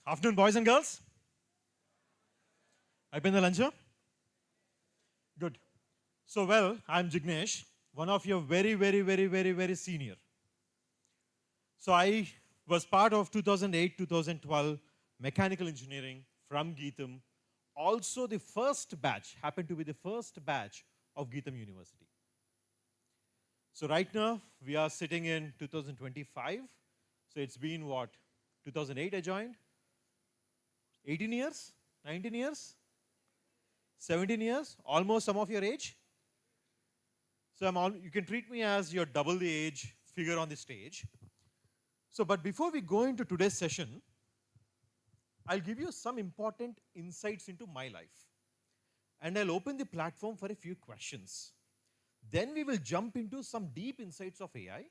Afternoon, boys and girls. అయిపోయిందా lunch? Good. So, well, I'm Jignesh, one of your very senior. So, I was part of 2008-2012 mechanical engineering from GITAM. Also, the first batch, happened to be the first batch of GITAM University. So, right now, we are sitting in 2025. So, it's been what? 2008 I joined? 18 years? 19 years? 17 years? Almost some of your age? So you can treat me as your double the age figure on the stage. So, but before we go into today's session, I'll give you some important insights into my life. And I'll open the platform for a few questions. Then we will jump into some deep insights of AI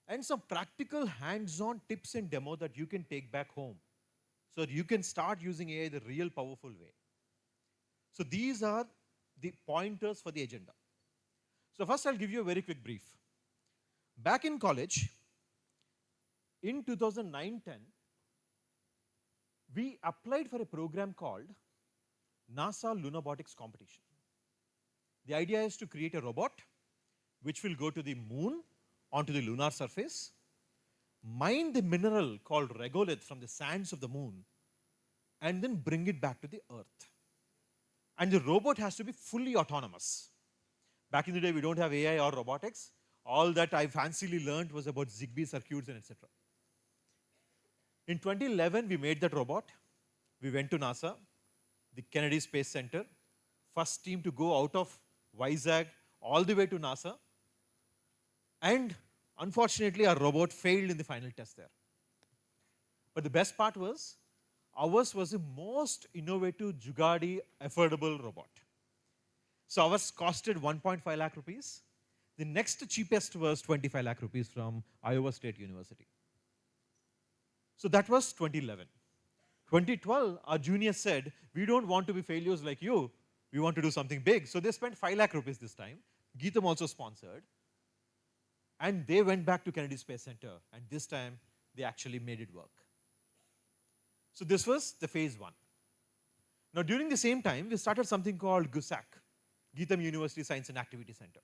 and some practical hands-on tips and demo that you can take back home so that you can start using AI the real powerful way. So these are the pointers for the agenda. So first I'll give you a very quick brief. Back in college, in 2009-10, we applied for a program called NASA Lunabotics Competition. The idea is to create a robot which will go to the moon, onto the lunar surface, mine the mineral called regolith from the sands of the moon, and then bring it back to the earth. And the robot has to be fully autonomous. Back in the day, we don't have AI or robotics. All that I fancily learned was about Zigbee circuits and etc. In 2011, we made that robot. We went to NASA, the Kennedy Space Center, first team to go out of Vizag all the way to NASA. And unfortunately, our robot failed in the final test there. But the best part was, ours was the most innovative, jugadi, affordable robot. So ours costed 1.5 lakh rupees. The next cheapest was 25 lakh rupees from Iowa State University. So that was 2011. 2012, our juniors said, we don't want to be failures like you. We want to do something big. So they spent 5 lakh rupees this time. GITAM also sponsored. And they went back to Kennedy Space Center. And this time, they actually made it work. So this was the phase one. Now during the same time, we started something called GUSAC, GITAM University Science and Activity Center.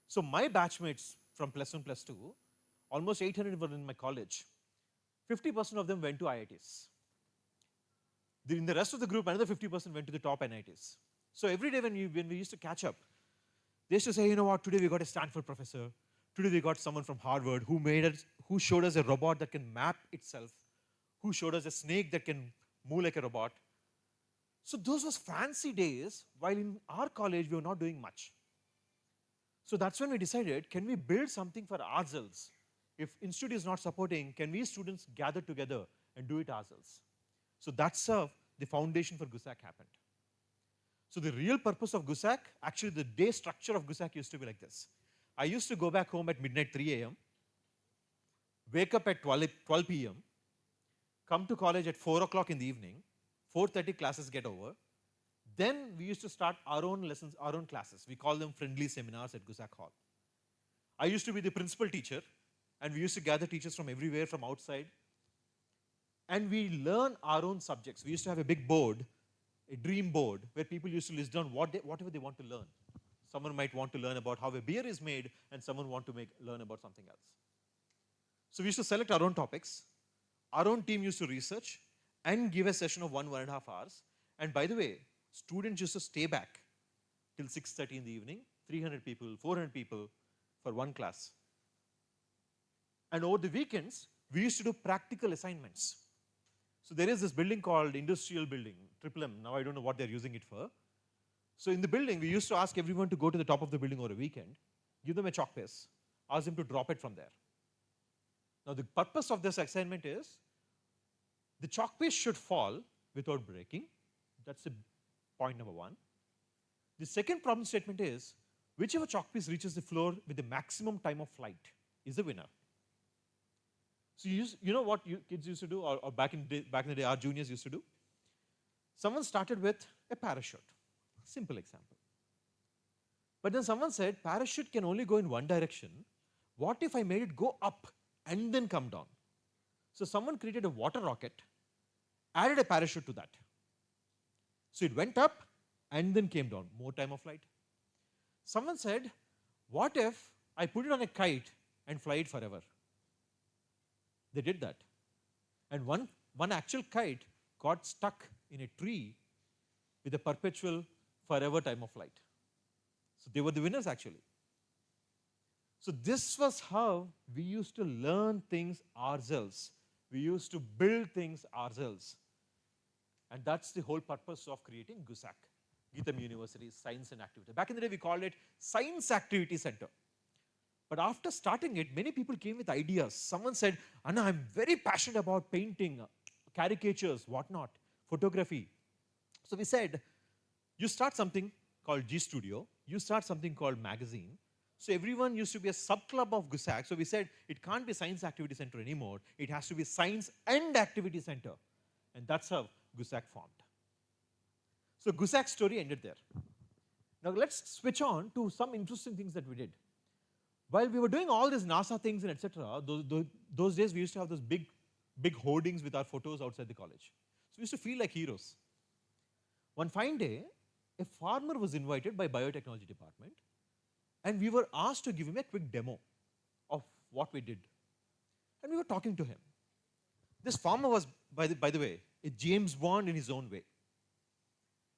So my batchmates from plus one, plus two, almost 800 were in my college. 50% of them went to IITs. In the rest of the group, another 50% went to the top NITs. So every day when we used to catch up, they used to say, you know what, today we got a Stanford professor. Today we got someone from Harvard who showed us a robot that can map itself, who showed us a snake that can move like a robot. So those was fancy days, while in our college we were not doing much. So that's when we decided, can we build something for ourselves? If institute is not supporting, can we students gather together and do it ourselves? So that's how the foundation for GUSAC happened. So the real purpose of GUSAC, actually the day structure of GUSAC used to be like this. I used to go back home at midnight 3 a.m., wake up at 12 p.m., come to college at 4 o'clock in the evening, 4:30 classes get over. Then we used to start our own lessons, our own classes. We call them friendly seminars at GUSAC Hall. I used to be the principal teacher, and we used to gather teachers from everywhere, from outside. And we learn our own subjects. We used to have a big board, a dream board, where people used to list down whatever they want to learn. Someone might want to learn about how a beer is made, and someone want to learn about something else. So we used to select our own topics. Our own team used to research and give a session of 1.5 hours. And by the way, students used to stay back till 6:30 in the evening, 300 people, 400 people for one class. And over the weekends, we used to do practical assignments. So there is this building called Industrial Building, M. Now I don't know what they're using it for. So in the building, we used to ask everyone to go to the top of the building over a weekend, give them a chalk piece, ask them to drop it from there. Now the purpose of this assignment is, the chalk piece should fall without breaking. That's the point number one. The second problem statement is, whichever chalk piece reaches the floor with the maximum time of flight is the winner. So you know what you kids used to do, or back in the day, our juniors used to do? Someone started with a parachute. Simple example. But then someone said, parachute can only go in one direction. What if I made it go up and then come down? So someone created a water rocket added a parachute to that. So it went up and then came down, more time of flight. Someone said, what if I put it on a kite and fly it forever? They did that. And one actual kite got stuck in a tree with a perpetual forever time of flight. So they were the winners actually. So this was how we used to learn things ourselves. We used to build things ourselves. And that's the whole purpose of creating GUSAC, GITAM University's Science and Activity. Back in the day, we called it Science Activity Center. But after starting it, many people came with ideas. Someone said, Anna, I'm very passionate about painting, caricatures, whatnot, photography. So we said, you start something called G Studio, you start something called magazine. So everyone used to be a sub-club of GUSAC. So we said, it can't be Science Activity Center anymore. It has to be Science and Activity Center. And that's how GUSAC formed. So GUSAC's story ended there. Now let's switch on to some interesting things that we did. While we were doing all these NASA things and etc., those days we used to have those big hoardings with our photos outside the college. So we used to feel like heroes. One fine day, a farmer was invited by biotechnology department, and we were asked to give him a quick demo of what we did. And we were talking to him. This farmer was, by the way, a James Bond in his own way.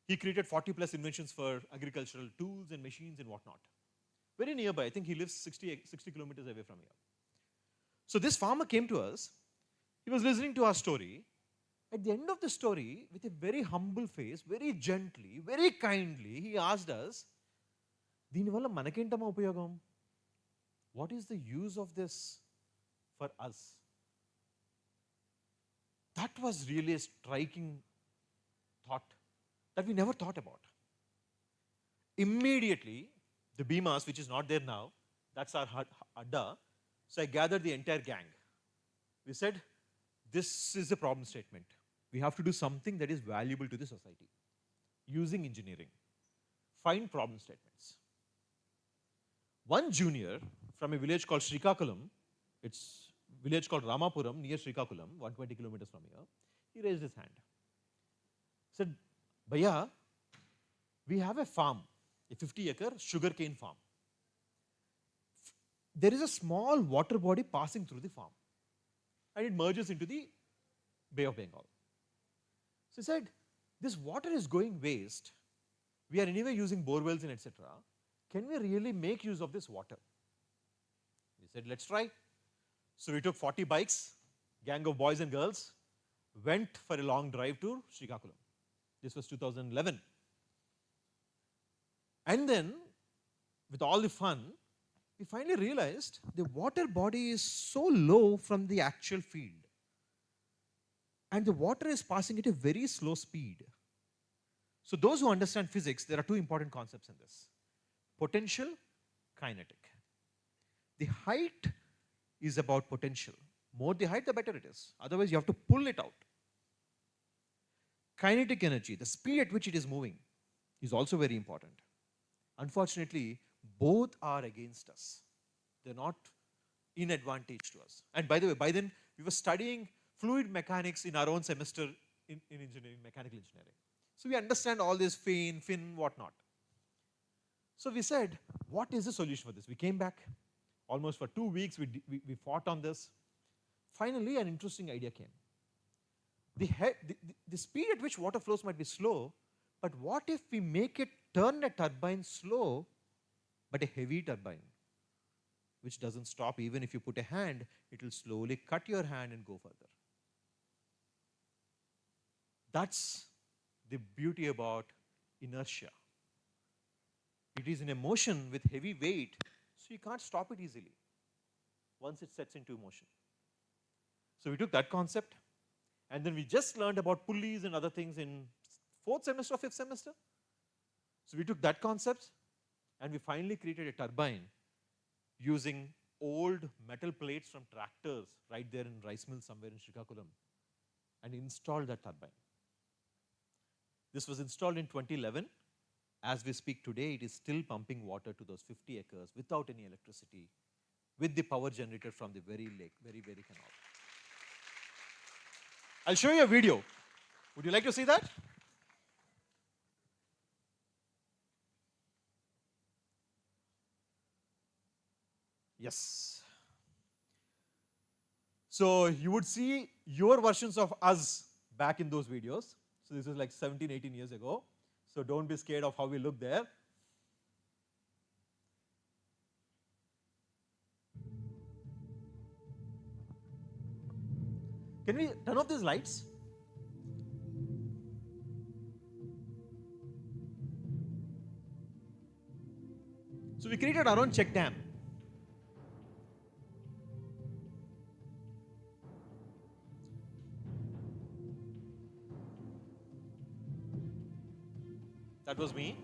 He created 40+ inventions for agricultural tools and machines and whatnot. Very nearby, I think he lives 60 kilometers away from here. So this farmer came to us, he was listening to our story. At the end of the story, with a very humble face, very gently, very kindly, he asked us, "Dinivala manakentama upayogam? What is the use of this for us?" That was really a striking thought that we never thought about. Immediately, the Beamas, which is not there now, that's our Adda. So I gathered the entire gang. We said, this is a problem statement. We have to do something that is valuable to the society using engineering. Find problem statements. One junior from a village called Srikakulam, it's a village called Ramapuram near Srikakulam, 120 kilometers from here, he raised his hand. He said, Bhaiya, we have a farm, a 50-acre sugarcane farm. There is a small water body passing through the farm, and it merges into the Bay of Bengal. So he said, this water is going waste. We are anyway using bore wells and etc. Can we really make use of this water? We said, let's try. So we took 40 bikes, gang of boys and girls, went for a long drive to Srikakulam. This was 2011. And then, with all the fun, we finally realized the water body is so low from the actual field. And the water is passing at a very slow speed. So those who understand physics, there are two important concepts in this. Potential, kinetic. The height is about potential. More the height, the better it is. Otherwise, you have to pull it out. Kinetic energy, the speed at which it is moving, is also very important. Unfortunately, both are against us. They're not in advantage to us. And by the way, by then, we were studying fluid mechanics in our own semester in engineering, mechanical engineering. So we understand all this fin, whatnot. So we said, what is the solution for this? We came back. Almost for 2 weeks, we fought on this. Finally, an interesting idea came. The speed at which water flows might be slow, but what if we make it turn a turbine slow, but a heavy turbine, which doesn't stop even if you put a hand, it will slowly cut your hand and go further. That's the beauty about inertia. It is in a motion with heavy weight, so you can't stop it easily once it sets into motion. So we took that concept, and then we just learned about pulleys and other things in 4th semester or 5th semester. So we took that concept, and we finally created a turbine using old metal plates from tractors right there in rice mill somewhere in Srikakulam, and installed that turbine. This was installed in 2011. As we speak today, it is still pumping water to those 50 acres without any electricity, with the power generator from the very lake, very canal. I'll show you a video. Would you like to see that? Yes. So you would see your versions of us back in those videos. So this is like 17, 18 years ago. So don't be scared of how we look there. Can we turn off these lights? So we created our own check dam. That was me.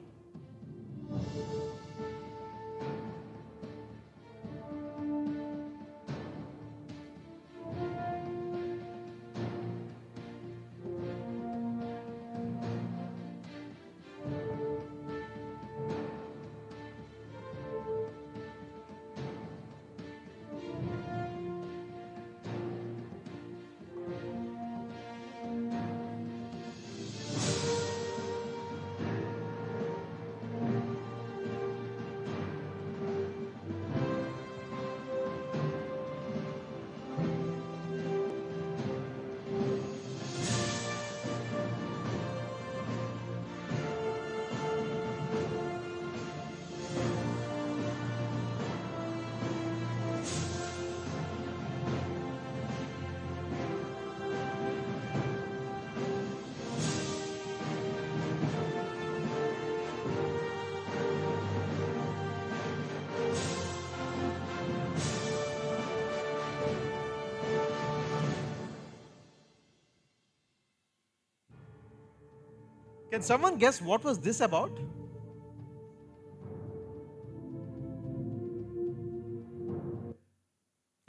Can someone guess what was this about?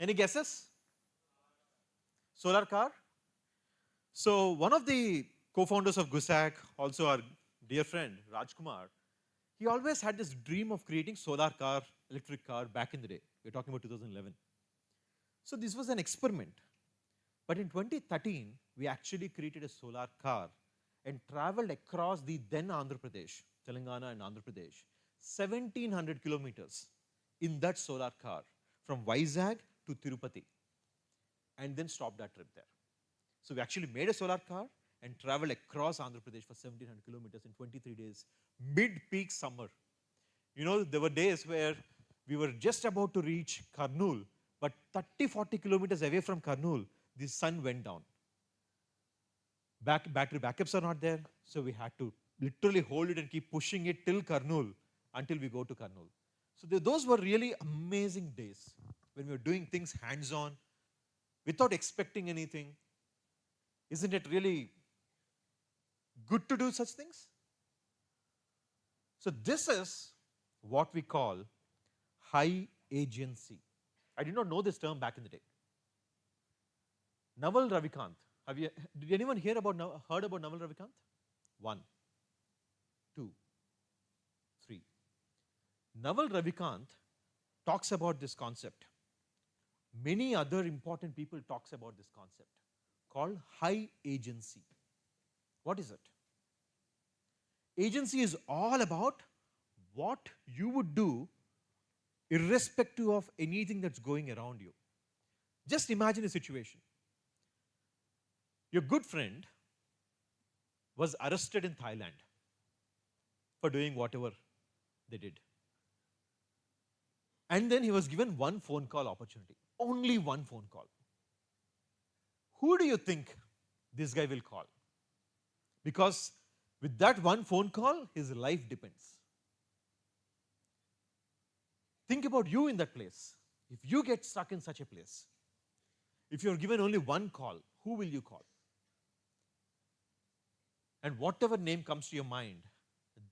Any guesses? Solar car? So one of the co-founders of GUSAC, also our dear friend Rajkumar, he always had this dream of creating solar car, electric car back in the day. We're talking about 2011. So this was an experiment. But in 2013, we actually created a solar car and traveled across the then Andhra Pradesh, Telangana and Andhra Pradesh, 1700 kilometers in that solar car from Vizag to Tirupati, and then stopped that trip there. So we actually made a solar car and traveled across Andhra Pradesh for 1700 kilometers in 23 days, mid-peak summer. You know, there were days where we were just about to reach Kurnool, but 30, 40 kilometers away from Kurnool, the sun went down. Battery backups are not there, so we had to literally hold it and keep pushing it till Kurnool until we go to Kurnool. So those were really amazing days when we were doing things hands-on without expecting anything. Isn't it really good to do such things? So this is what we call high agency. I did not know this term back in the day. Naval Ravikant. Did anyone heard about Naval Ravikant? 1, 2, 3. Naval Ravikant talks about this concept. Many other important people talks about this concept called high agency. What is it? Agency is all about what you would do irrespective of anything that's going around you. Just imagine a situation. Your good friend was arrested in Thailand for doing whatever they did. And then he was given one phone call opportunity, only one phone call. Who do you think this guy will call? Because with that one phone call, his life depends. Think about you in that place. If you get stuck in such a place, if you're given only one call, who will you call? And whatever name comes to your mind,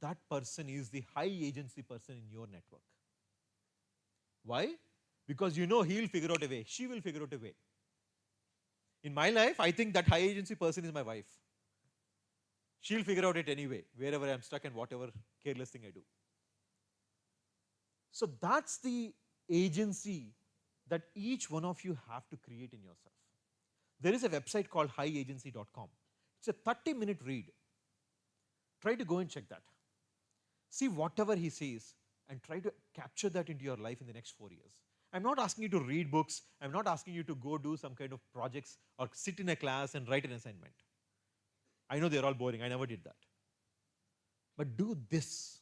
that person is the high agency person in your network. Why? Because you know he'll figure out a way, she will figure out a way. In my life, I think that high agency person is my wife. She'll figure out it anyway, wherever I'm stuck and whatever careless thing I do. So that's the agency that each one of you have to create in yourself. There is a website called highagency.com. It's a 30-minute read. Try to go and check that. See whatever he says and try to capture that into your life in the next 4 years. I'm not asking you to read books. I'm not asking you to go do some kind of projects or sit in a class and write an assignment. I know they're all boring. I never did that. But do this.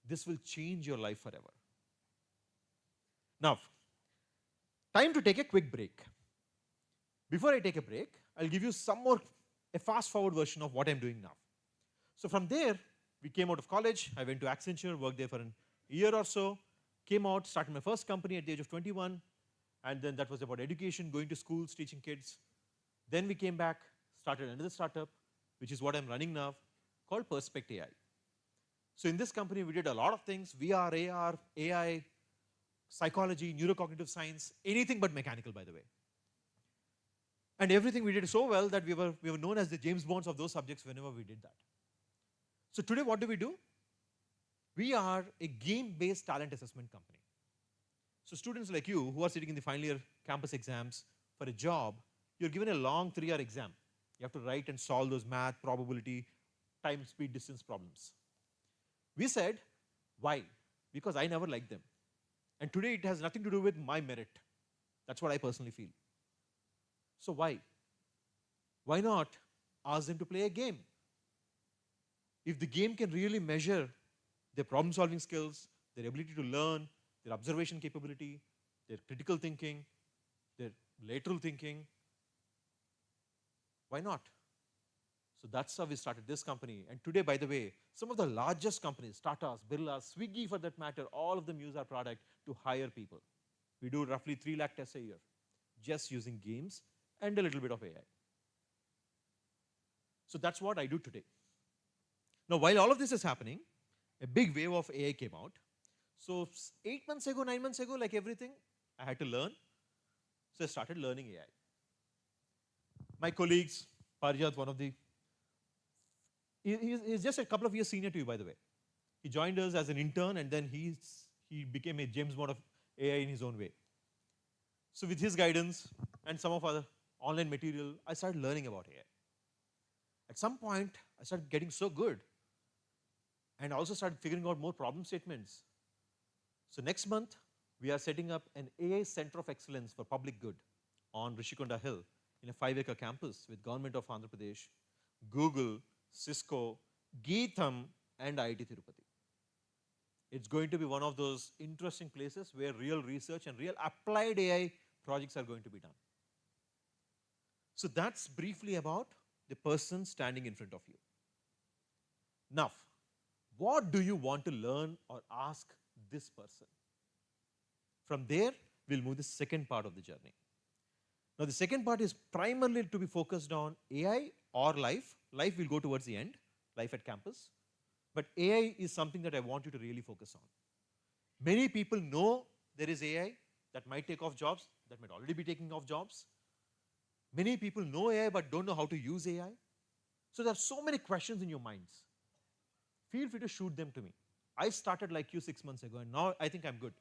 This will change your life forever. Now, time to take a quick break. Before I take a break, I'll give you a fast forward version of what I'm doing now. So from there, we came out of college. I went to Accenture, worked there for a year or so, came out, started my first company at the age of 21, and then that was about education, going to schools, teaching kids. Then we came back, started another startup, which is what I'm running now, called PerspectAI. So in this company, we did a lot of things, VR, AR, AI, psychology, neurocognitive science, anything but mechanical, by the way. And everything we did so well that we were known as the James Bonds of those subjects whenever we did that. So today, what do? We are a game-based talent assessment company. So students like you who are sitting in the final year campus exams for a job, you're given a long 3-year exam. You have to write and solve those math, probability, time, speed, distance problems. We said, why? Because I never liked them. And today it has nothing to do with my merit. That's what I personally feel. So why? Why not ask them to play a game? If the game can really measure their problem-solving skills, their ability to learn, their observation capability, their critical thinking, their lateral thinking, why not? So that's how we started this company. And today, by the way, some of the largest companies, Tata's, Birla's, Swiggy for that matter, all of them use our product to hire people. We do roughly 3 lakh tests a year, just using games and a little bit of AI. So that's what I do today. Now, while all of this is happening, a big wave of AI came out. So 8 months ago, 9 months ago, like everything, I had to learn. So I started learning AI. My colleagues, Parijat, one of the, he's just a couple of years senior to you, by the way. He joined us as an intern, and then he became a James Bond of AI in his own way. So with his guidance and some of other online material, I started learning about AI. At some point, I started getting so good, and I also started figuring out more problem statements. So next month, we are setting up an AI Center of Excellence for Public Good on Rishikonda Hill in a 5-acre campus with Government of Andhra Pradesh, Google, Cisco, GITAM, and IIT Tirupati. It's going to be one of those interesting places where real research and real applied AI projects are going to be done. So that's briefly about the person standing in front of you. Now, what do you want to learn or ask this person? From there, we'll move to the second part of the journey. Now, the second part is primarily to be focused on AI or life. Life will go towards the end, life at campus. But AI is something that I want you to really focus on. Many people know there is AI that might take off jobs, that might already be taking off jobs. Many people know AI but don't know how to use AI. So there are so many questions in your minds. Feel free to shoot them to me. I started like you 6 months ago, and now I think I'm good.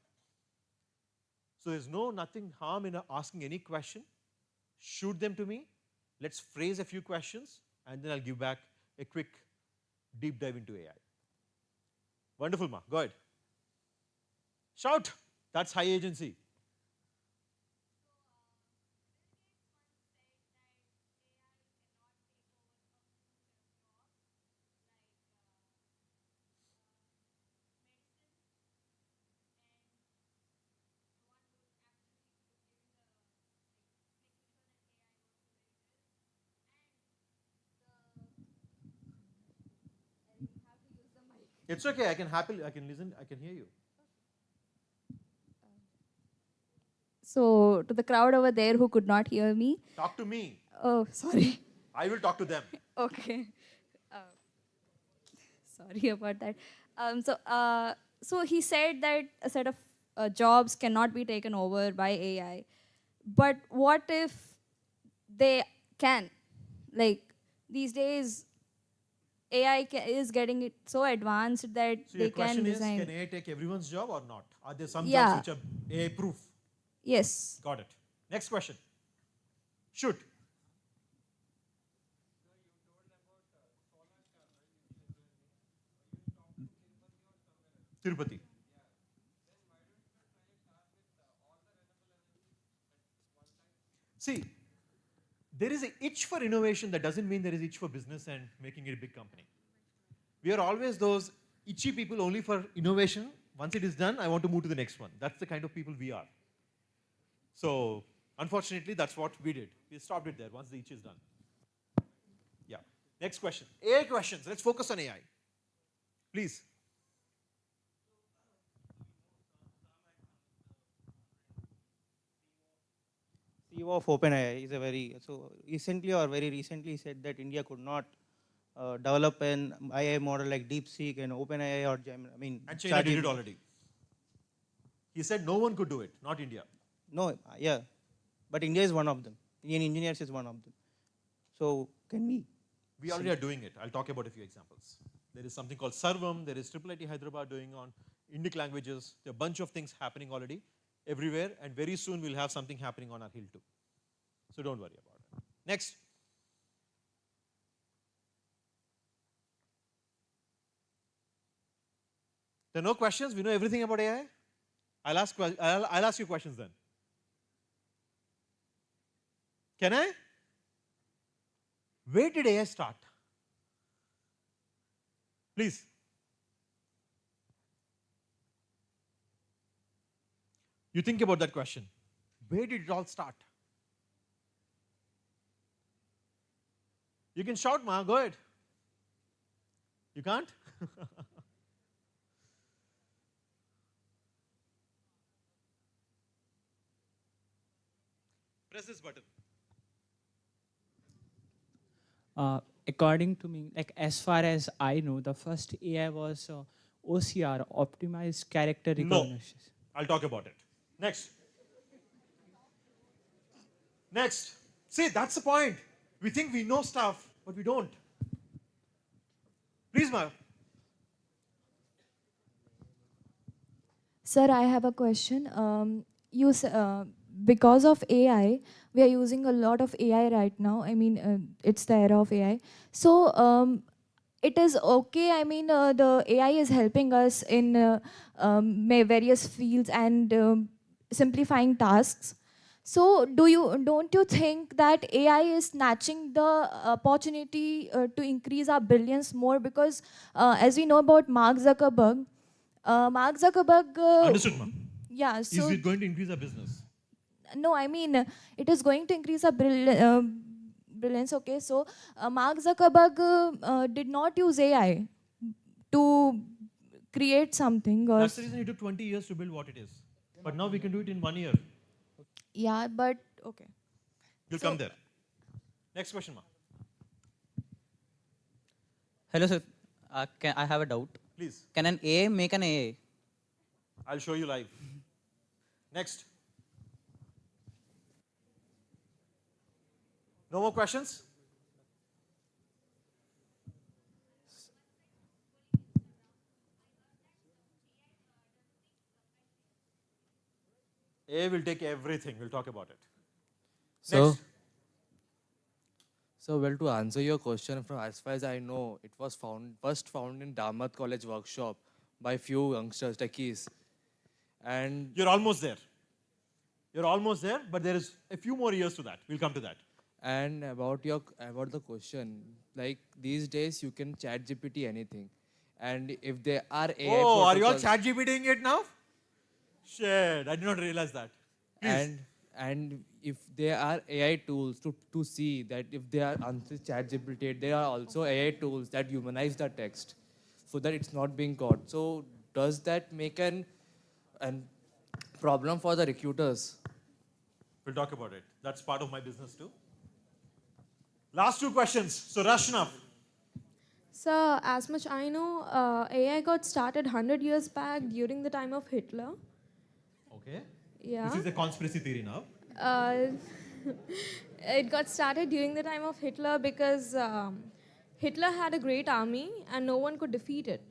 So there's nothing harm in asking any question. Shoot them to me. Let's phrase a few questions, and then I'll give back a quick deep dive into AI. Wonderful, Ma. Go ahead. Shout. That's high agency. It's okay. I can listen. I can hear you. So, to the crowd over there who could not hear me. Talk to me. Oh, sorry. I will talk to them. Okay. Sorry about that. So he said that a set of jobs cannot be taken over by AI. But what if they can? Like, these days, AI is getting it so advanced that So they your question can is, design. can AI take everyone's job or not? Are there some Yeah. jobs which are AI proof? Yes. Got it. Next question. Shoot. Tirupati. See, there is an itch for innovation. That doesn't mean there is itch for business and making it a big company. We are always those itchy people only for innovation. Once it is done, I want to move to the next one. That's the kind of people we are. So, unfortunately, that's what we did. We stopped it there once the itch is done. Yeah. Next question. AI questions. Let's focus on AI. Please. CEO of OpenAI is a very recently said that India could not develop an AI model like DeepSeek and OpenAI or Gemini. And China did it already. He said no one could do it, not India. No, yeah, but India is one of them. Indian engineers is one of them. So can we? We already are doing it. I'll talk about a few examples. There is something called Sarvam. There is IIIT Hyderabad doing on Indic languages. There are a bunch of things happening already everywhere, and very soon we'll have something happening on our hill too. So don't worry about it. Next. There are no questions? We know everything about AI? I'll ask you questions then. Can I? Where did AI start? Please. You think about that question. Where did it all start? You can shout, Ma, go ahead. You can't? Press this button. According to me, like as far as I know, the first AI was OCR, optimized character recognition. No, I'll talk about it. Next. Next. See, that's the point. We think we know stuff, but we don't. Please, Ma. Sir, I have a question. Because of AI, we are using a lot of AI right now. I mean, it's the era of AI. So it is okay. I mean, the AI is helping us in various fields and simplifying tasks. So don't you think that AI is snatching the opportunity to increase our brilliance more? Because as we know about Mark Zuckerberg, Understood, Ma. Yeah. So Is it going to increase our business? no, I mean, it is going to increase our brilliance. Okay, so Mark Zuckerberg did not use AI to create something. Or That's the reason it took 20 years to build what it is. But now we can do it in 1 year. yeah, but okay. You'll come there. Next question, Ma. Hello, sir. I have a doubt. Please. Can an AI make an AI? I'll show you live. Next. No more questions? AI will take everything. We'll talk about it. Next. So well, to answer your question, from as far as I know, it was first found in Damath College workshop by few youngsters, techies. And You're almost there. You're almost there, but there is a few more years to that. We'll come to that. And about the question, like these days you can chat GPT anything. And if there are AI Oh, are you all protocols- chat GPTing it now? Shit, I did not realize that. Please. and if there are AI tools to see that if they are answers chat GPT, there are also AI tools that humanize the text so that it's not being caught. So does that make an problem for the recruiters? We'll talk about it. That's part of my business too. Last two questions. So Rashnav. So, as much I know, AI got started 100 years back during the time of Hitler. Okay. Yeah. This is a conspiracy theory now. Uh, it got started during the time of Hitler because Hitler had a great army and no one could defeat it.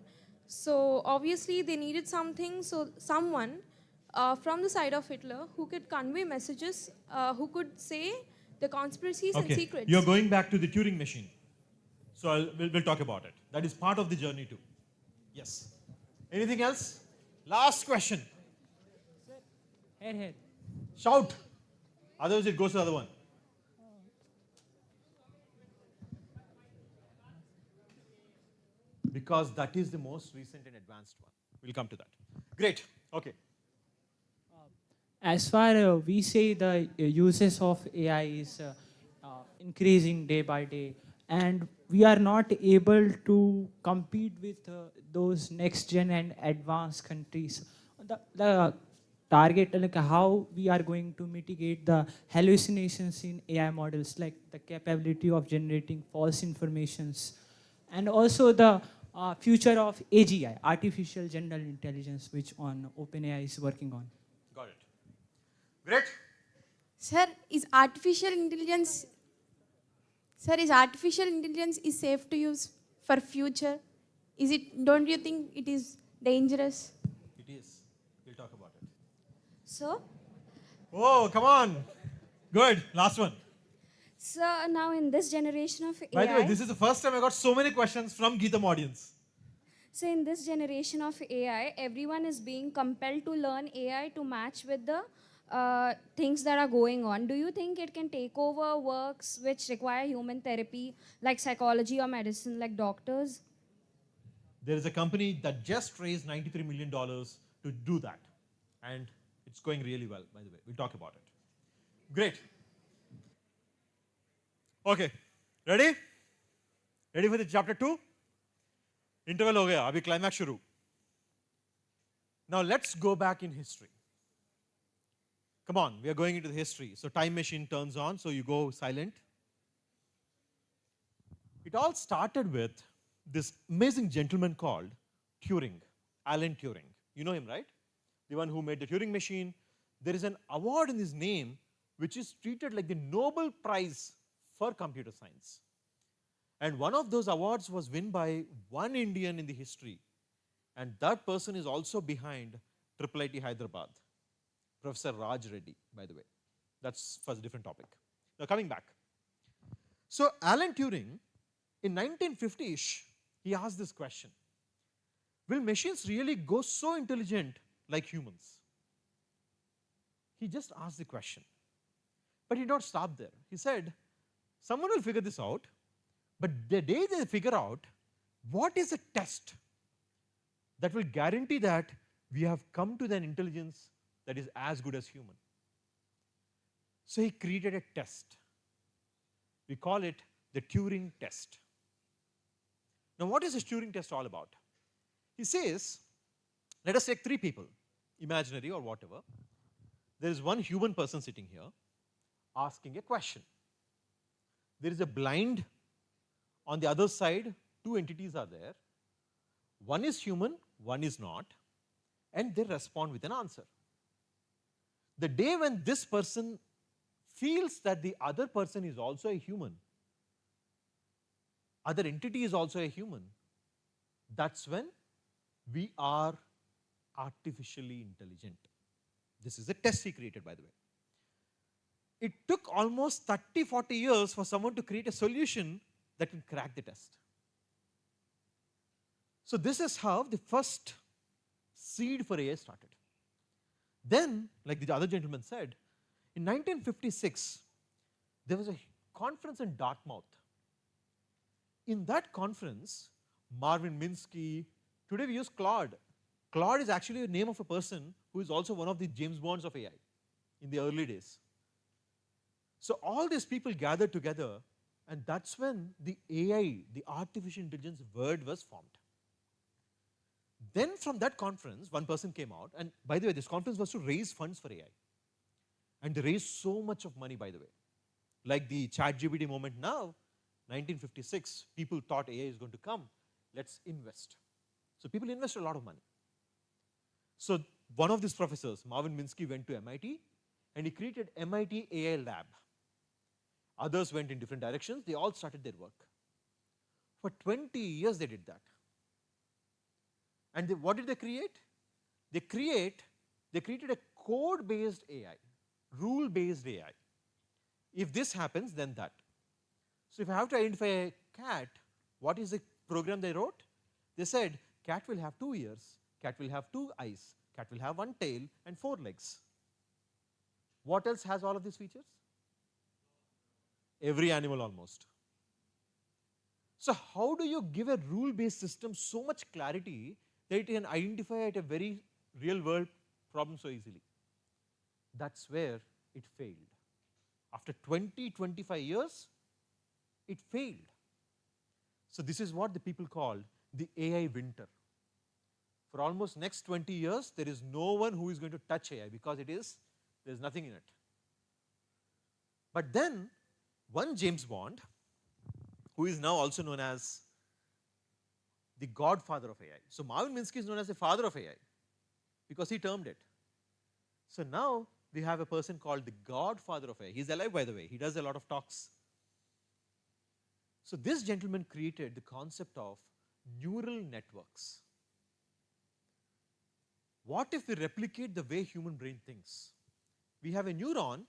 So, obviously, they needed someone from the side of Hitler who could convey messages, who could say the conspiracies and secrets. You're going back to the Turing machine. So we'll talk about it. That is part of the journey too. Yes. Anything else? Last question. Here. Shout. Otherwise it goes to the other one. Because that is the most recent and advanced one. We'll come to that. Great. Okay. As far we say the uses of AI is increasing day by day, and we are not able to compete with those next gen and advanced countries. The target, like how we are going to mitigate the hallucinations in AI models, like the capability of generating false informations, and also the future of AGI, artificial general intelligence, which on OpenAI is working on. Got it. Great. Sir, is artificial intelligence is safe to use for future? Don't you think it is dangerous? It is. We'll talk about it. So, Oh, come on. Good. Last one. so now in this generation of AI, By the way, this is the first time I got so many questions from GITAM audience. so in this generation of AI, everyone is being compelled to learn AI to match with the things that are going on. Do you think it can take over works which require human therapy, like psychology or medicine, like doctors? There is a company that just raised $93 million to do that. And it's going really well, by the way. We'll talk about it. Great. Okay. Ready? Ready for the chapter 2? Interval ho gaya, abhi climax shuru. Now let's go back in history. Come on, we are going into the history. So time machine turns on, so you go silent. It all started with this amazing gentleman called Turing, Alan Turing. You know him, right? The one who made the Turing machine. There is an award in his name which is treated like the Nobel Prize for computer science. And one of those awards was won by one Indian in the history. And that person is also behind IIIT Hyderabad. Professor Raj Reddy, by the way. That's for a different topic. Now coming back. So Alan Turing, in 1950-ish, he asked this question. Will machines really go so intelligent like humans? He just asked the question. But he did not stop there. He said, someone will figure this out, but the day they figure out what is a test that will guarantee that we have come to an intelligence that is as good as human. So he created a test. We call it the Turing test. Now what is this Turing test all about? He says, let us take 3 people, imaginary or whatever. There is one human person sitting here asking a question. There is a blind on the other side, 2 entities are there. One is human, one is not, and they respond with an answer. The day when this person feels that the other person is also a human, other entity is also a human, that's when we are artificially intelligent. This is a test he created, by the way. It took almost 30-40 years for someone to create a solution that can crack the test. So this is how the first seed for AI started. Then, like the other gentleman said, in 1956, there was a conference in Dartmouth. In that conference, Marvin Minsky, today we use Claude. Claude is actually the name of a person who is also one of the James Bonds of AI in the early days. So all these people gathered together, and that's when the AI, the artificial intelligence word was formed. Then from that conference, one person came out, and by the way, this conference was to raise funds for AI. And they raised so much of money, by the way. Like the ChatGPT moment now, 1956, people thought AI is going to come, let's invest. So people invested a lot of money. So one of these professors, Marvin Minsky, went to MIT, and he created MIT AI Lab. Others went in different directions, they all started their work. For 20 years they did that. And what did they create? They created a code-based AI, rule-based AI. If this happens, then that. So if I have to identify a cat, what is the program they wrote? They said, cat will have 2 ears, Cat will have 2 eyes. Cat will have 1 tail and 4 legs. What else has all of these features? Every animal almost. So how do you give a rule-based system so much clarity that it can identify at a very real-world problem so easily? That's where it failed. After 20, 25 years, it failed. So this is what the people called the AI winter. For almost next 20 years, there is no one who is going to touch AI because there's nothing in it. But then, one James Bond, who is now also known as the godfather of AI. So Marvin Minsky is known as the father of AI because he termed it. So now we have a person called the godfather of AI. He's alive, by the way. He does a lot of talks. So this gentleman created the concept of neural networks. What if we replicate the way human brain thinks? We have a neuron,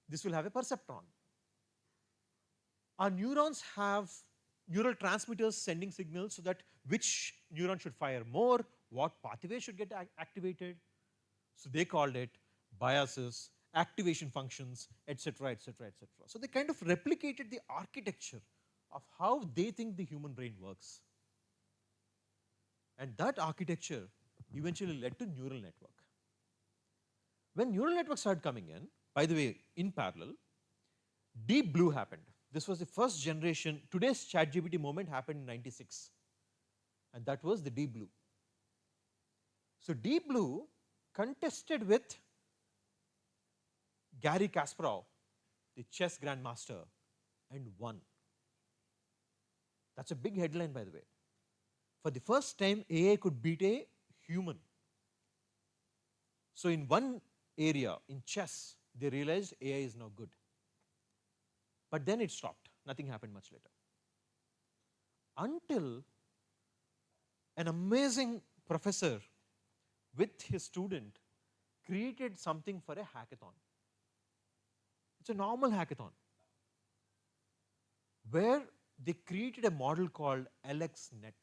this will have a perceptron. Our neurons have neural transmitters sending signals so that which neuron should fire more, what pathway should get activated. So they called it biases, activation functions, etc., etc., etc. So they kind of replicated the architecture of how they think the human brain works. And that architecture eventually led to neural network. When neural networks started coming in, by the way, in parallel, Deep Blue happened. This was the first generation, today's ChatGPT moment happened in '96. And that was the Deep Blue. So Deep Blue contested with Garry Kasparov, the chess grandmaster, and won. That's a big headline, by the way. For the first time, AI could beat a human. So in one area, in chess, they realized AI is now good. But then it stopped. Nothing happened much later. Until an amazing professor with his student created something for a hackathon. It's a normal hackathon where they created a model called AlexNet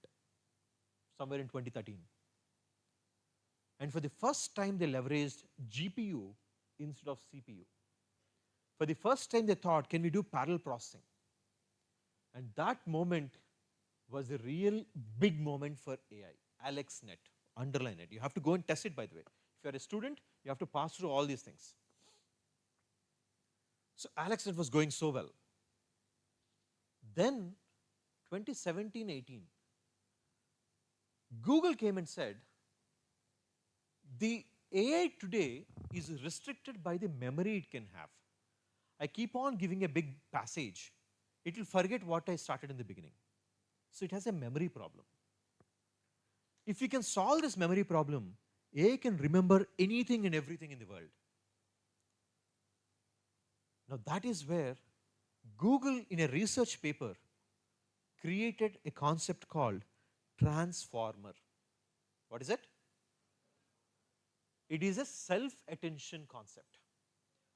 somewhere in 2013. And for the first time, they leveraged GPU instead of CPU. For the first time, they thought, can we do parallel processing? And that moment was a real big moment for AI. AlexNet, underline it. You have to go and test it, by the way. If you're a student, you have to pass through all these things. So AlexNet was going so well. Then 2017-18, Google came and said, the AI today is restricted by the memory it can have. I keep on giving a big passage. It will forget what I started in the beginning. So it has a memory problem. If we can solve this memory problem, AI can remember anything and everything in the world. Now that is where Google, in a research paper, created a concept called transformer. What is it? It is a self-attention concept.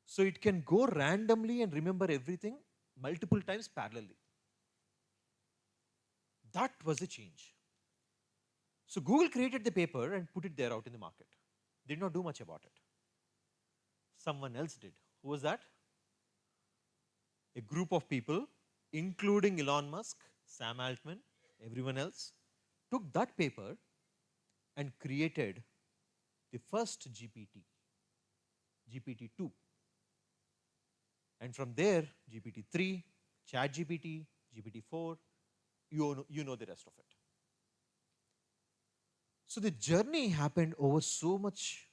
So it can go randomly and remember everything multiple times parallelly. That was the change. So Google created the paper and put it there out in the market. Did not do much about it. Someone else did. Who was that? A group of people, including Elon Musk, Sam Altman, everyone else, took that paper and created the first GPT, GPT-2. And from there, GPT-3, ChatGPT, GPT-4, you know the rest of it. So the journey happened over so much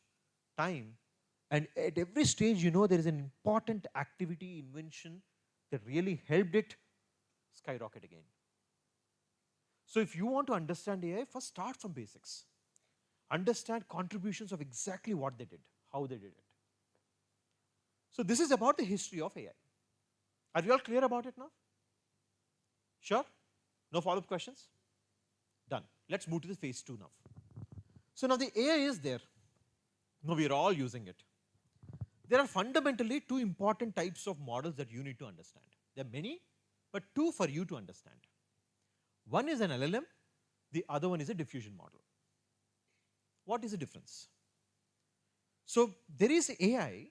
time, and at every stage, there is an important activity, invention that really helped it skyrocket again. So if you want to understand AI, first start from basics. Understand contributions of exactly what they did, how they did it. So this is about the history of AI. Are you all clear about it now? Sure? No follow-up questions? Done. Let's move to the phase 2 now. So now the AI is there. Now we are all using it. There are fundamentally 2 important types of models that you need to understand. There are many, but 2 for you to understand. One is an LLM, the other one is a diffusion model. What is the difference? So there is AI,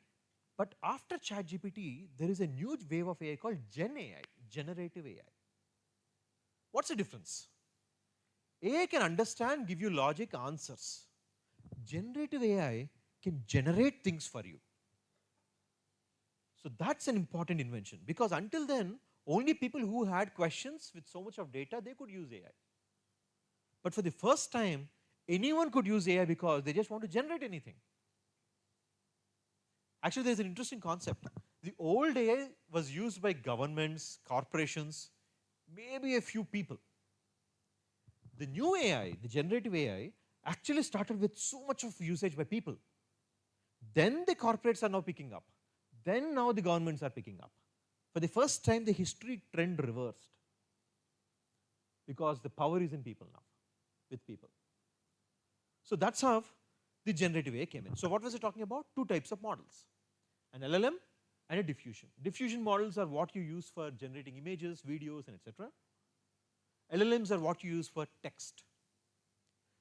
but after ChatGPT, there is a new wave of AI called Gen AI, generative AI. What's the difference? AI can understand, give you logic answers. Generative AI can generate things for you. So that's an important invention, because until then, only people who had questions with so much of data, they could use AI. But for the first time, anyone could use AI because they just want to generate anything. Actually, there's an interesting concept. The old AI was used by governments, corporations, maybe a few people. The new AI, the generative AI, actually started with so much of usage by people. Then the corporates are now picking up. Then now the governments are picking up. For the first time, the history trend reversed, because the power is in people now, with people. So that's how the generative AI came in. So what was it talking about? Two types of models, an LLM and a diffusion. Diffusion models are what you use for generating images, videos, and etc. LLMs are what you use for text.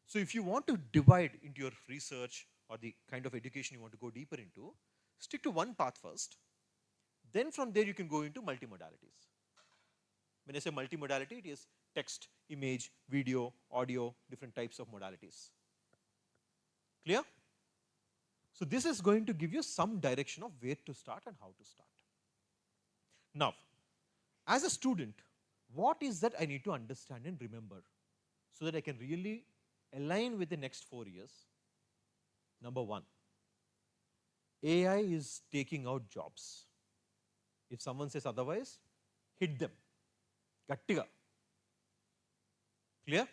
So if you want to divide into your research or the kind of education you want to go deeper into, stick to one path first. Then from there you can go into multimodalities. When I say multimodality, it is text, image, video, audio, different types of modalities. Clear? So this is going to give you some direction of where to start and how to start. Now, as a student, what is that I need to understand and remember so that I can really align with the next 4 years? Number one, AI is taking out jobs. If someone says otherwise, hit them. Gattiga. Clear?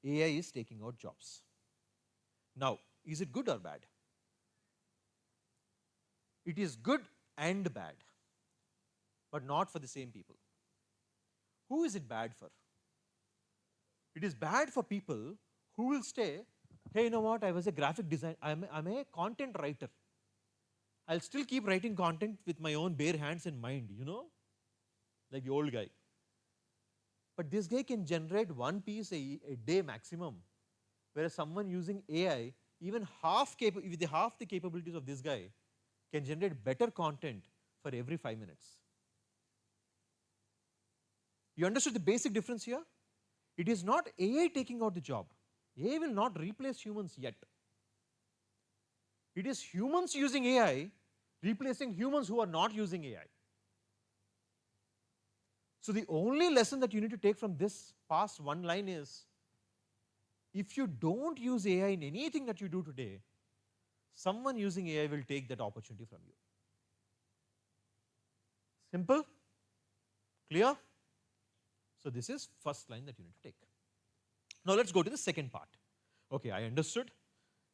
AI is taking out jobs. Now, is it good or bad? It is good and bad, but not for the same people. Who is it bad for? It is bad for people who will say, hey, you know what, I was a graphic designer, I'm a content writer. I'll still keep writing content with my own bare hands and mind, you know, like the old guy. But this guy can generate one piece a day maximum, whereas someone using AI, even with half the capabilities of this guy, can generate better content for every 5 minutes. You understood the basic difference here? It is not AI taking out the job. AI will not replace humans yet. It is humans using AI replacing humans who are not using AI. So the only lesson that you need to take from this past one line is, if you don't use AI in anything that you do today, someone using AI will take that opportunity from you. Simple? Clear? So this is first line that you need to take. Now let's go to the second part. Okay, I understood.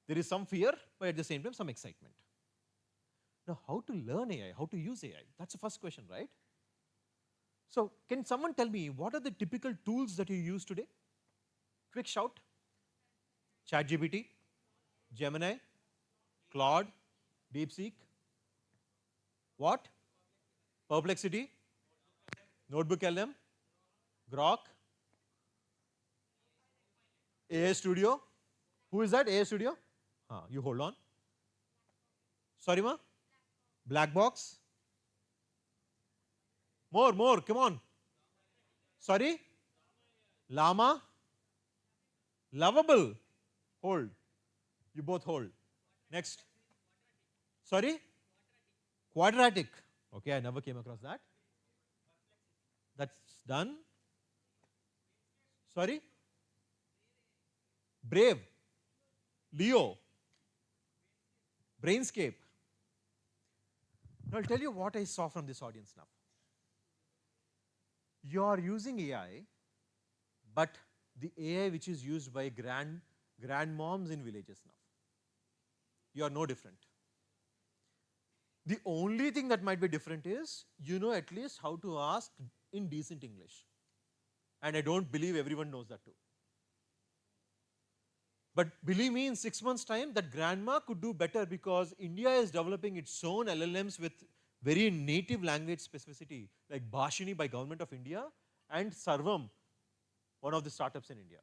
There is some fear, but at the same time some excitement. Now how to learn AI, how to use AI? That's the first question, right? So can someone tell me, what are the typical tools that you use today? Quick shout. ChatGPT, Gemini, Claude, DeepSeek. What? Perplexity, Notebook LM, Grok, AI Studio. Who is that? AI Studio? You hold on. Sorry, ma? Black Box. More, come on. Sorry? Llama. Lovable. Hold. You both hold. Next. Sorry? Quadratic. Okay, I never came across that. That's done. Sorry? Brave. Leo. Brainscape. Now I'll tell you what I saw from this audience now. You are using AI, but the AI which is used by grandmoms in villages now. You are no different. The only thing that might be different is, you know at least how to ask in decent English. And I don't believe everyone knows that too. But believe me, in 6 months' time, that grandma could do better, because India is developing its own LLMs with very native language specificity, like Bhashini by Government of India and Sarvam, one of the startups in India.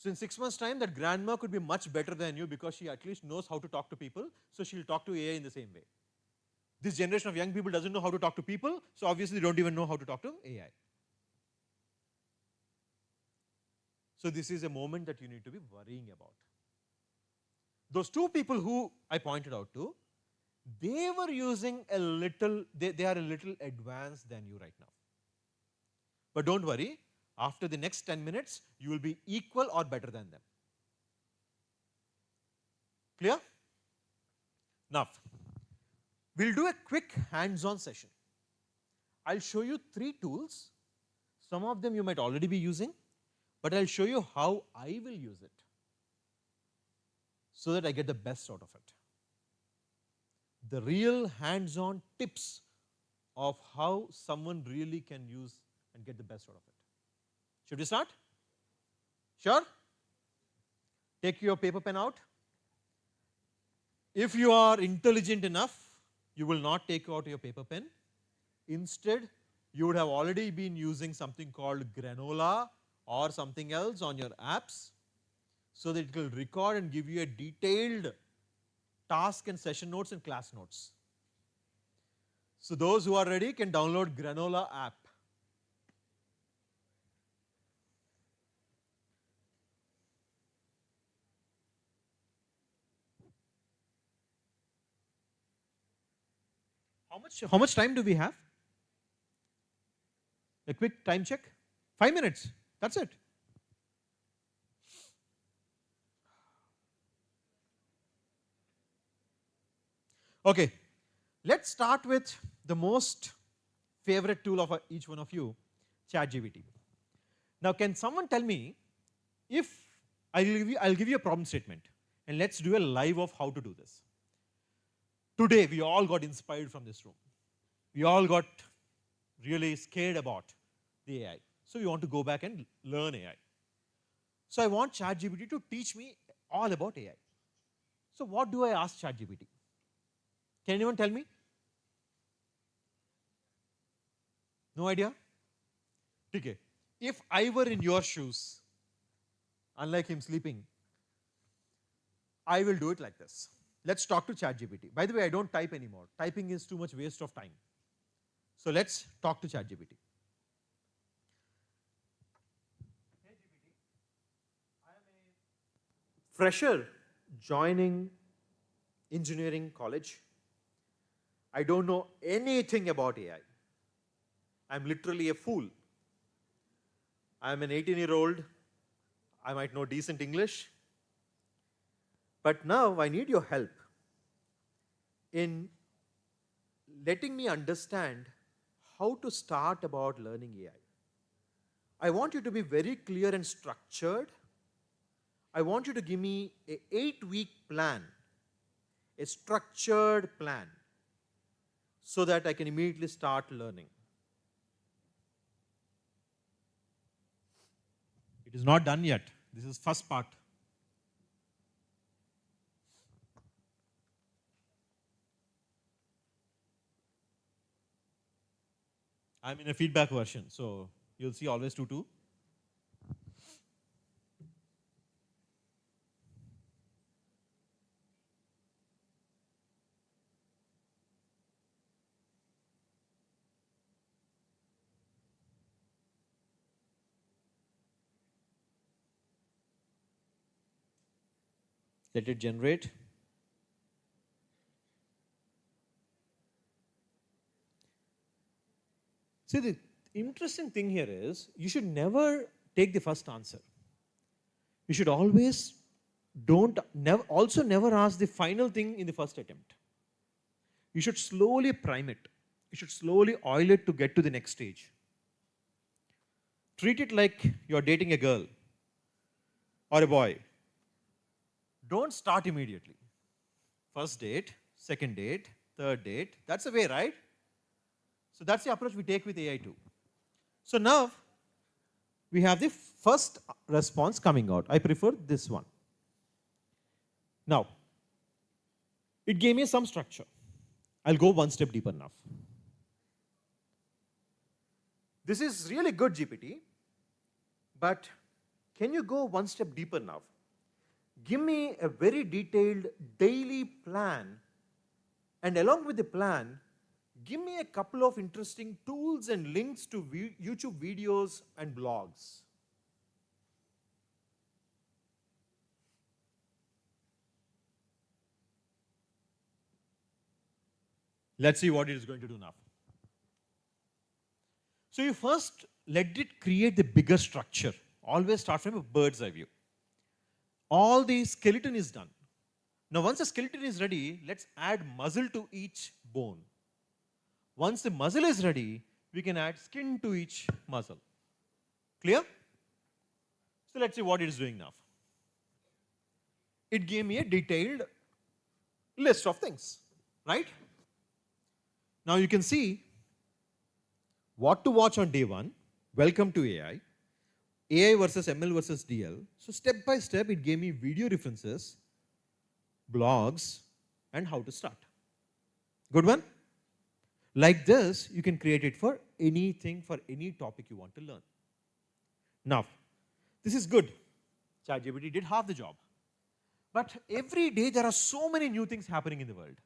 So in 6 months' time, that grandma could be much better than you because she at least knows how to talk to people, so she'll talk to AI in the same way. This generation of young people doesn't know how to talk to people, so obviously they don't even know how to talk to AI. So this is a moment that you need to be worrying about. Those two people who I pointed out to, they were using a little, they are a little advanced than you right now. But don't worry, after the next 10 minutes, you will be equal or better than them. Clear? Now, we'll do a quick hands-on session. I'll show you 3 tools. Some of them you might already be using, but I'll show you how I will use it so that I get the best out of it. The real hands-on tips of how someone really can use and get the best out of it. Should we start? Sure? Take your paper pen out. If you are intelligent enough, you will not take out your paper pen. Instead, you would have already been using something called Granola or something else on your apps so that it will record and give you a detailed task and session notes and class notes. So those who are ready can download Granola app. How much time do we have? A quick time check? 5 minutes. That's it. Okay, let's start with the most favorite tool of each one of you, ChatGPT. Now, can someone tell me if I'll give you a problem statement and let's do a live of how to do this. Today, we all got inspired from this room. We all got really scared about the AI. So we want to go back and learn AI. So I want ChatGPT to teach me all about AI. So what do I ask ChatGPT? Can anyone tell me? No idea? Okay. If I were in your shoes, unlike him sleeping, I will do it like this. Let's talk to ChatGPT. By the way, I don't type anymore. Typing is too much waste of time. So let's talk to ChatGPT. Hey GPT, I am a fresher joining engineering college. I don't know anything about AI. I'm literally a fool. I'm an 18-year-old. I might know decent English. But now I need your help in letting me understand how to start about learning AI. I want you to be very clear and structured. I want you to give me an 8-week plan, a structured plan, so that I can immediately start learning. It is not done yet. This is first part. I'm in a feedback version, so you'll see always 2-2. Let it generate. See, the interesting thing here is you should never take the first answer. You should always also never ask the final thing in the first attempt. You should slowly prime it. You should slowly oil it to get to the next stage. Treat it like you're dating a girl or a boy. Don't start immediately. First date, second date, third date. That's the way, right? So that's the approach we take with AI too. So now we have the first response coming out. I prefer this one. Now, it gave me some structure. I'll go one step deeper now. This is really good GPT, but can you go one step deeper now? Give me a very detailed daily plan, and along with the plan, give me a couple of interesting tools and links to YouTube videos and blogs. Let's see what it is going to do now. So you first let it create the bigger structure. Always start from a bird's eye view. All the skeleton is done. Now once the skeleton is ready, let's add muscle to each bone. Once the muscle is ready, we can add skin to each muscle. Clear? So let's see what it is doing now. It gave me a detailed list of things, right? Now you can see what to watch on day one. Welcome to AI. AI versus ML versus DL. So step by step, it gave me video references, blogs, and how to start. Good one? Like this, you can create it for anything, for any topic you want to learn. Now, this is good. ChatGPT did half the job. But every day, there are so many new things happening in the world.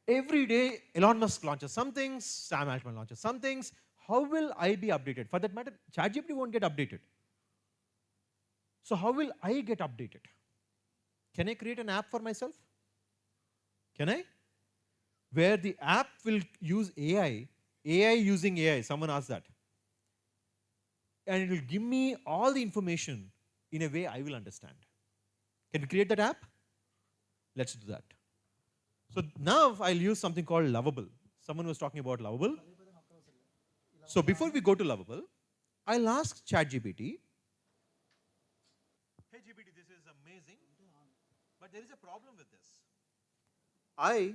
Every day, Elon Musk launches some things, Sam Altman launches some things. How will I be updated? For that matter, ChatGPT won't get updated. So how will I get updated? Can I create an app for myself? Can I? Where the app will use AI using AI, someone asked that. And it will give me all the information in a way I will understand. Can we create that app? Let's do that. So now I'll use something called Lovable. Someone was talking about Lovable. So before we go to Lovable, I'll ask ChatGPT, hey GPT, this is amazing, but there is a problem with this. I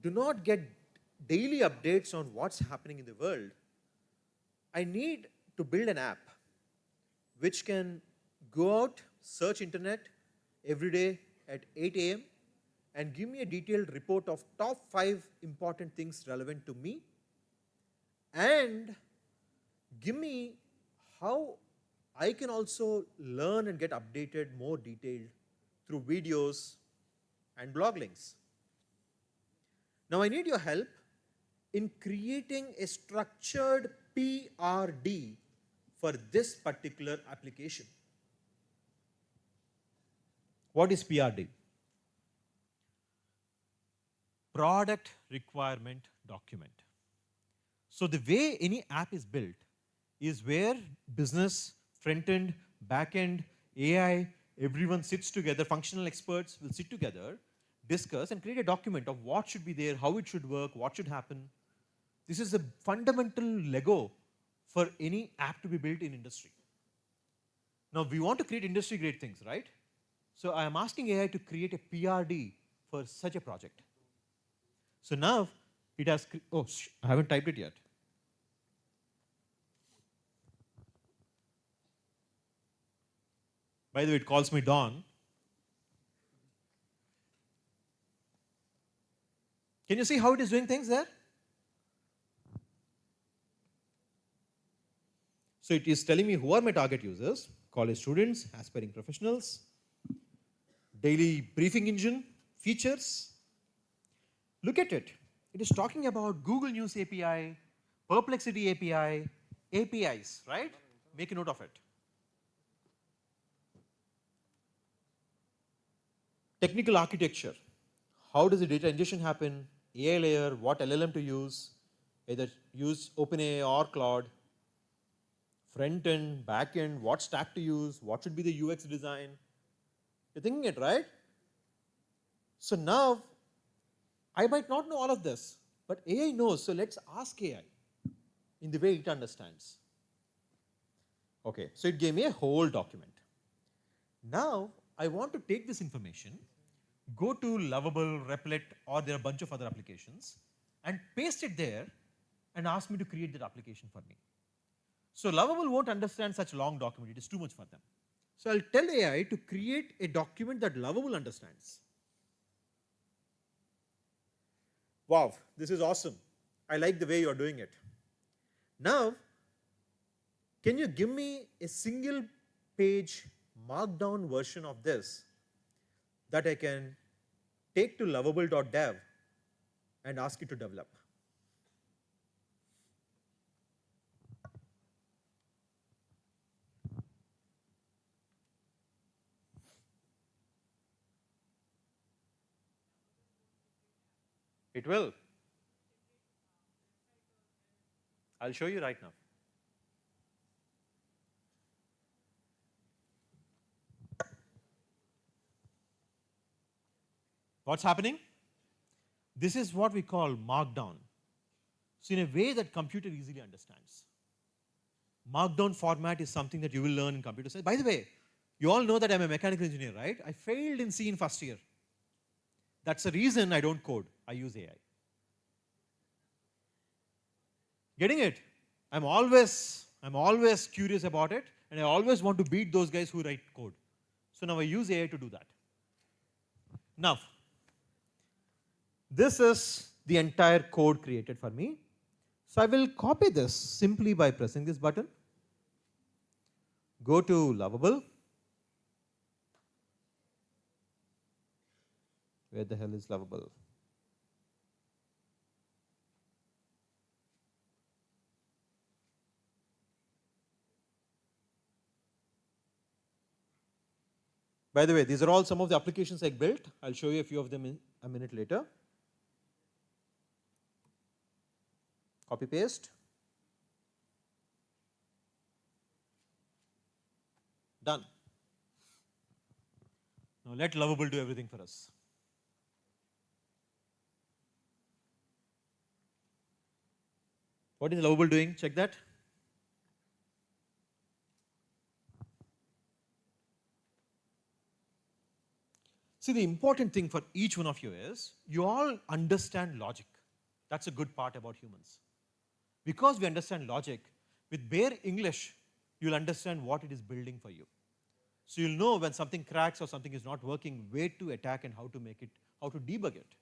do not get daily updates on what's happening in the world. I need to build an app which can go out, search internet every day at 8 a.m. and give me a detailed report of top 5 important things relevant to me, and give me how I can also learn and get updated more detailed through videos and blog links. Now I need your help in creating a structured PRD for this particular application. What is PRD? Product Requirement Document. So the way any app is built is where business, front end, back end, AI, everyone sits together, functional experts will sit together, discuss and create a document of what should be there, how it should work, what should happen. This is a fundamental Lego for any app to be built in industry. Now we want to create industry grade things, right? So I am asking AI to create a PRD for such a project. So now it has, I haven't typed it yet. By the way, it calls me Don. Can you see how it is doing things there? So it is telling me who are my target users: college students, aspiring professionals, daily briefing engine, features. Look at it. It is talking about Google News API, Perplexity API, APIs, right? Make a note of it. Technical architecture. How does the data ingestion happen? AI layer, what LLM to use, either use OpenAI or Claude. Front end, back end, what stack to use, what should be the UX design. You're thinking it, right? So now, I might not know all of this, but AI knows, so let's ask AI in the way it understands. Okay, so it gave me a whole document. Now, I want to take this information, go to Lovable, Replit, or there are a bunch of other applications, and paste it there and ask me to create that application for me. So Lovable won't understand such long document, it is too much for them. So I'll tell AI to create a document that Lovable understands. Wow, this is awesome. I like the way you're doing it. Now, Can you give me a single page markdown version of this that I can take to lovable.dev and ask it to develop? It will. I'll show you right now. What's happening? This is what we call markdown. So in a way that computer easily understands. Markdown format is something that you will learn in computer science. By the way, you all know that I'm a mechanical engineer, right? I failed in C in first year. That's the reason I don't code. I use AI. Getting it? I'm always curious about it, and I always want to beat those guys who write code. So now I use AI to do that. Now, this is the entire code created for me. So I will copy this simply by pressing this button. Go to Lovable. Where the hell is Lovable? By the way, these are all some of the applications I built. I'll show you a few of them in a minute later. Copy paste. Done. Now let Lovable do everything for us. What is Lovable doing? Check that. See, the important thing for each one of you is you all understand logic. That's a good part about humans. Because we understand logic, with bare English, you'll understand what it is building for you. So you'll know when something cracks or something is not working, where to attack and how to make it, how to debug it.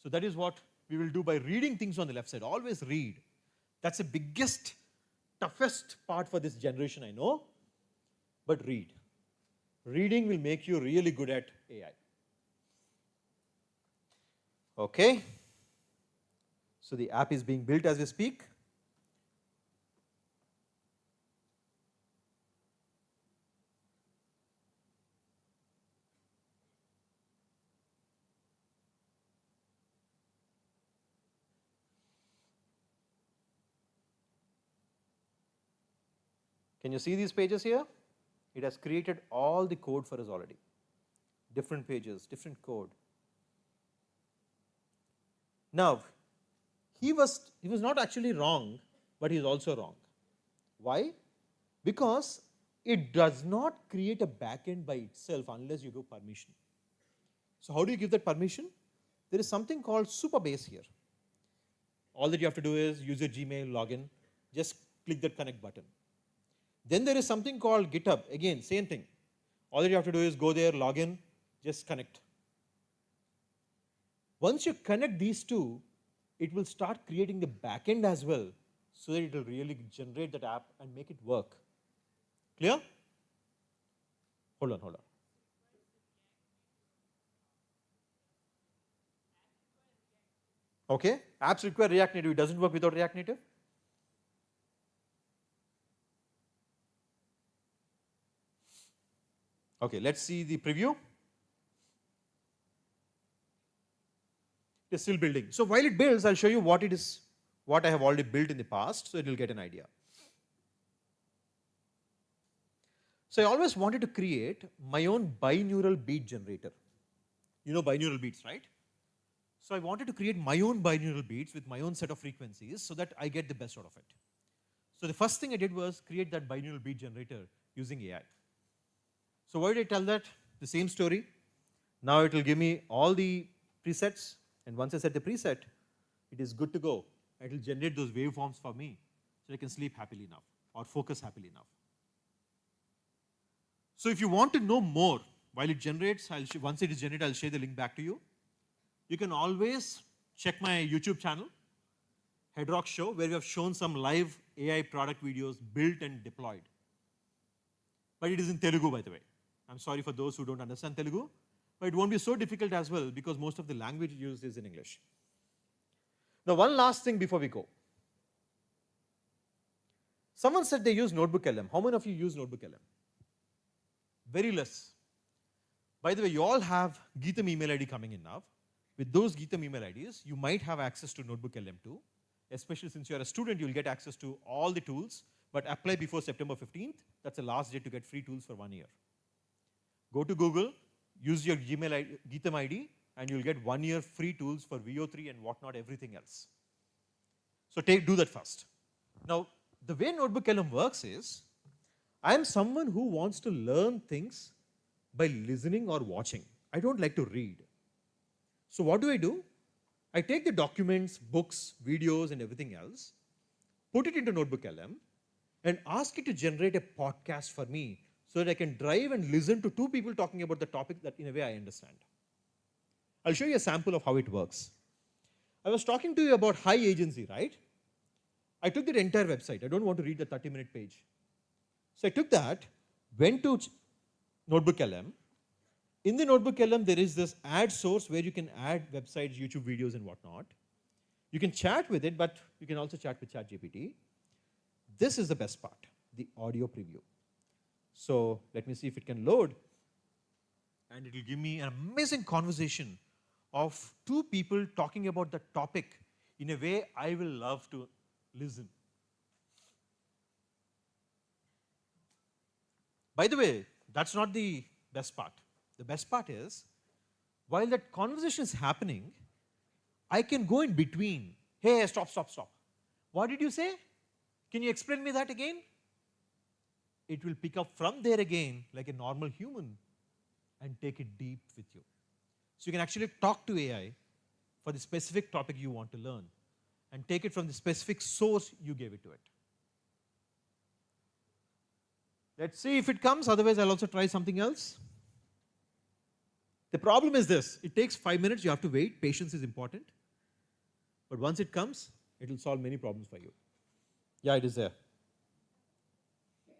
So that is what we will do by reading things on the left side. Always read. That's the biggest, toughest part for this generation, I know. But read. Reading will make you really good at AI. Okay. So the app is being built as we speak. Can you see these pages here? It has created all the code for us already. Different pages, different code. Now, he was not actually wrong, but he is also wrong. Why? Because it does not create a backend by itself unless you give permission. So how do you give that permission? There is something called Superbase here. All that you have to do is use your Gmail login, just click that connect button. Then there is something called GitHub. Again, same thing. All that you have to do is go there, log in, just connect. Once you connect these two, it will start creating the backend as well, so that it will really generate that app and make it work. Clear? Hold on. Okay, apps require React Native. It doesn't work without React Native. Okay, let's see the preview. It is still building. So while it builds, I'll show you what it is, what I have already built in the past, so it will get an idea. So I always wanted to create my own binaural beat generator. You know binaural beats, right? So I wanted to create my own binaural beats with my own set of frequencies so that I get the best out of it. So the first thing I did was create that binaural beat generator using AI. So why did I tell that? The same story. Now it will give me all the presets, and once I set the preset, it is good to go. It will generate those waveforms for me so I can sleep happily enough or focus happily enough. So if you want to know more while it generates, once it is generated, I'll share the link back to you. You can always check my YouTube channel. Headrock show where we have shown some live AI product videos built and deployed. But it is in Telugu, by the way. I'm sorry for those who don't understand Telugu, but it won't be so difficult as well because most of the language used is in English. Now, one last thing before we go. Someone said they use Notebook LM. How many of you use Notebook LM? Very less. By the way, you all have GITAM email ID coming in now. With those GITAM email IDs, you might have access to Notebook LM too. Especially since you're a student, you'll get access to all the tools, but apply before September 15th. That's the last day to get free tools for 1 year. Go to Google, use your Gmail ID, GITAM ID, and you'll get 1 year free tools for VO3 and whatnot, everything else. So do that first. Now, the way Notebook LM works is, I am someone who wants to learn things by listening or watching. I don't like to read. So what do? I take the documents, books, videos, and everything else, put it into Notebook LM, and ask it to generate a podcast for me so that I can drive and listen to two people talking about the topic that in a way I understand. I'll show you a sample of how it works. I was talking to you about high agency, right? I took that entire website. I don't want to read the 30-minute page. So I took that, went to Notebook LM. In the Notebook LM, there is this add source where you can add websites, YouTube videos, and whatnot. You can chat with it, but you can also chat with ChatGPT. This is the best part, the audio preview. So let me see if it can load. And it will give me an amazing conversation of two people talking about the topic in a way I will love to listen. By the way, that's not the best part. The best part is, while that conversation is happening, I can go in between. Hey, stop. What did you say? Can you explain me that again? It will pick up from there again like a normal human and take it deep with you. So you can actually talk to AI for the specific topic you want to learn and take it from the specific source you gave it to it. Let's see if it comes, otherwise I'll also try something else. The problem is this, it takes 5 minutes, you have to wait, patience is important. But once it comes, it will solve many problems for you. Yeah, it is there.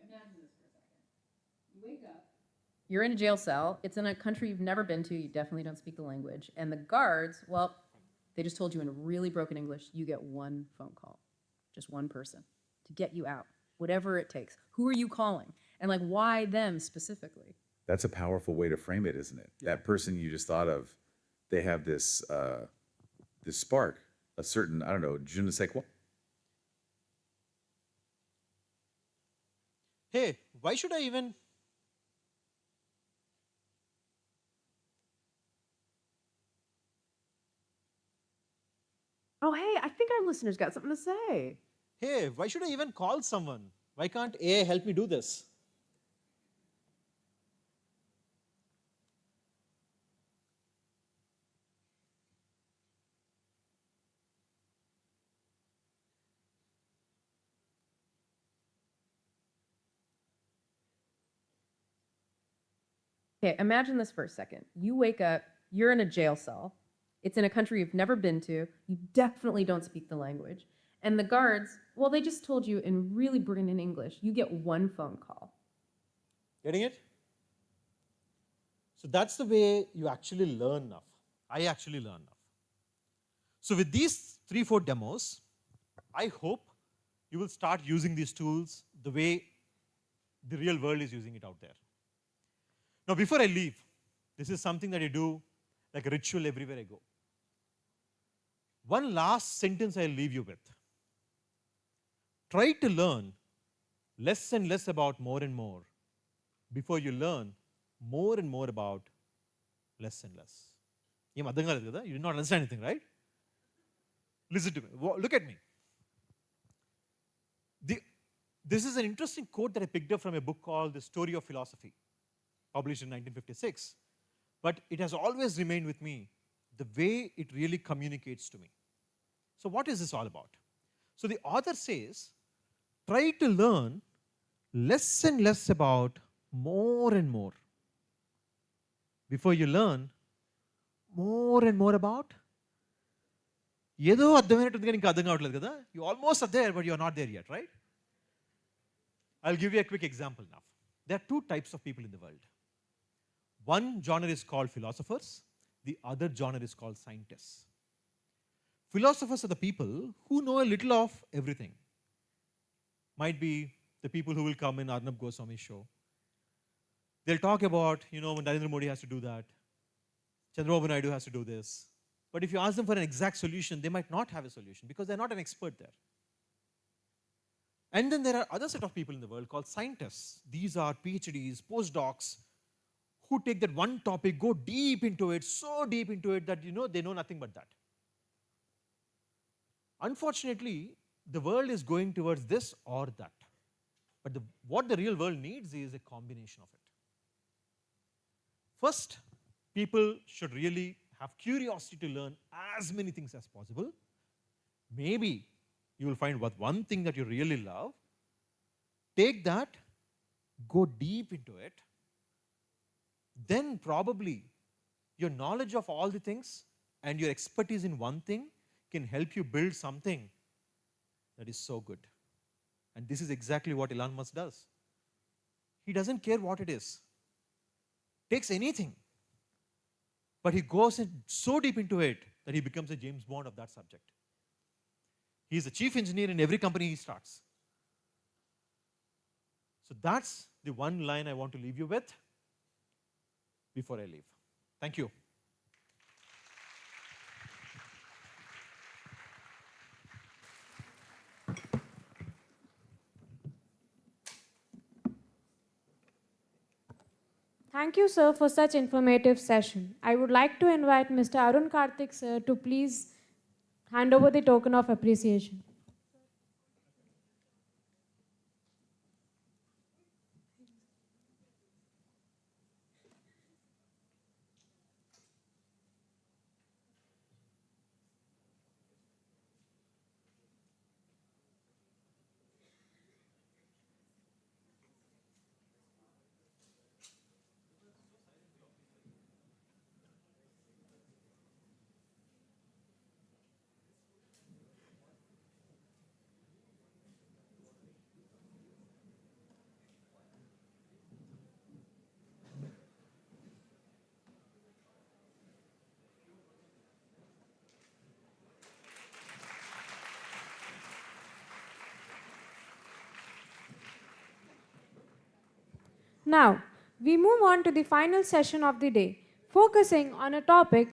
Imagine this for a second. You wake up, you're in a jail cell, it's in a country you've never been to, you definitely don't speak the language, and the guards, well, they just told you in really broken English, you get one phone call, just one person, to get you out, whatever it takes. Who are you calling? And like, why them specifically? That's a powerful way to frame it, isn't it? Yeah. That person you just thought of, they have this this spark, a certain, I don't know, je ne sais quoi. Hey, why should I even? Oh, hey, I think our listeners got something to say. Hey, why should I even call someone? Why can't AI help me do this? Okay, imagine this for a second. You wake up, you're in a jail cell. It's in a country you've never been to. You definitely don't speak the language. And the guards, well, they just told you in really brilliant English, you get one phone call. Getting it? So that's the way you actually learn enough. I actually learn enough. So with these 3-4 demos, I hope you will start using these tools the way the real world is using it out there. Now, before I leave, this is something that I do like a ritual everywhere I go. One last sentence I'll leave you with. Try to learn less and less about more and more before you learn more and more about less and less. You did not understand anything, right? Listen to me. Look at me. This is an interesting quote that I picked up from a book called The Story of Philosophy, published in 1956. But it has always remained with me, the way it really communicates to me. So what is this all about? So the author says, try to learn less and less about more and more before you learn more and more about ఏదో అర్థమైనట్టుంది కానీ ఇంకా అర్థం కావట్లేదు కదా. You almost are there, but you are not there yet, right? I'll give you a quick example now. There are two types of people in the world. One genre is called philosophers. The other genre is called scientists. Philosophers are the people who know a little of everything. Might be the people who will come in Arnab Goswami's show. They'll talk about, Narendra Modi has to do that. Chandrababu Naidu has to do this. But if you ask them for an exact solution, they might not have a solution because they're not an expert there. And then there are other set of people in the world called scientists. These are PhDs, postdocs, who take that one topic, go deep into it, so deep into it that they know nothing but that. Unfortunately, the world is going towards this or that. But what the real world needs is a combination of it. First, people should really have curiosity to learn as many things as possible. Maybe you will find one thing that you really love. Take that, go deep into it. Then probably your knowledge of all the things and your expertise in one thing can help you build something that is so good. And this is exactly what Elon Musk does. He doesn't care what it is. Takes anything. But he goes in so deep into it that he becomes a James Bond of that subject. He is the chief engineer in every company he starts. So that's the one line I want to leave you with before I leave. Thank you. Thank you, sir, for such informative session. I would like to invite Mr. Arun Karthik, sir, to please hand over the token of appreciation. Now, we move on to the final session of the day, focusing on a topic